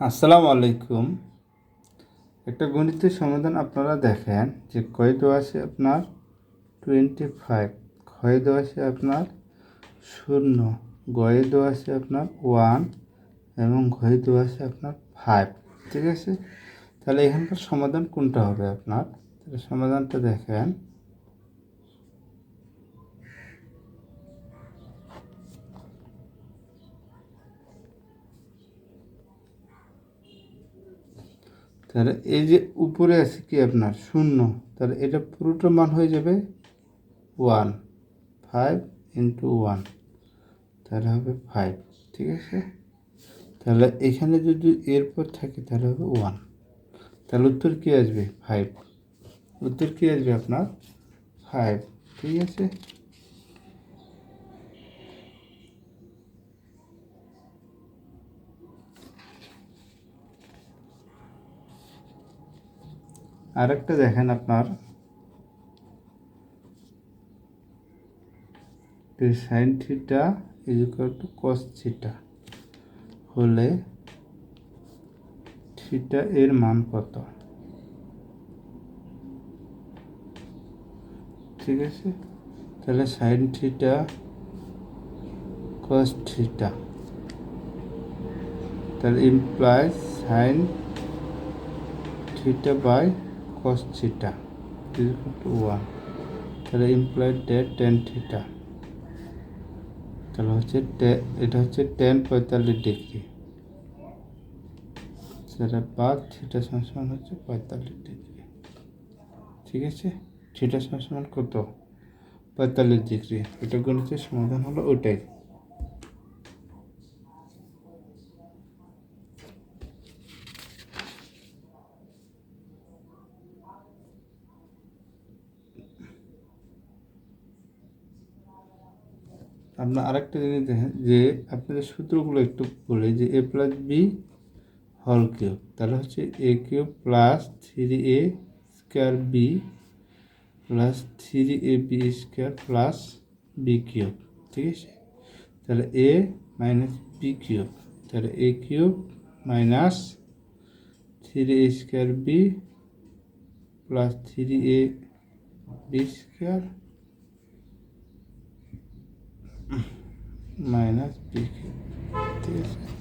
আসসালামু আলাইকুম। একটা গণিতের সমাধান আপনারা দেখেন যে কয় দেওয়া আছে আপনার 25, ক্ষয়ে দেওয়া আছে আপনার 0, গয়ে দেওয়া আছে আপনার 1 এবং ঘয়ে দেওয়া আছে আপনার 5। ঠিক আছে, তাহলে এখানকার সমাধান কোনটা হবে আপনার? তাহলে সমাধানটা দেখেন। তাহলে এই যে উপরে আছে কি আপনার 0, তাহলে এটা পুরোটা মান হয়ে যাবে 1, 5 × 1, তাহলে হবে 5। ঠিক আছে, তাহলে এখানে যদি এরপর থাকে তাহলে হবে 1, তাহলে উত্তর কী আসবে? 5। উত্তর কী আসবে আপনার? 5। ঠিক আছে, আরেকটা দেখেন আপনার সাইন থিটা = কস থিটা হলে থিটা এর মান কত? ঠিক আছে, তাহলে সাইন থিটা কস থিটা, তাহলে implies sine theta by cos theta = 1, তাহলে ইমপ্লাইড ডেট টেন থিটা, তাহলে হচ্ছে এটা হচ্ছে tan 45 ডিগ্রি, সেটা বাদ থিটা সমান হচ্ছে 45 ডিগ্রি। ঠিক আছে, থিটা সমান কত? 45 ডিগ্রি। এটা গণিতের সমাধান হলো ওইটাই। আপনার আরেকটা জিনিস দেখেন যে আপনাদের সূত্রগুলো একটু বলে যে a+b হোল কিউব, তাহলে হচ্ছে a³ + 3a² b + 3ab² + b³। ঠিক আছে, তাহলে a - b³, তাহলে a³ - 3a² b + 3ab² - b³। ঠিক আছে।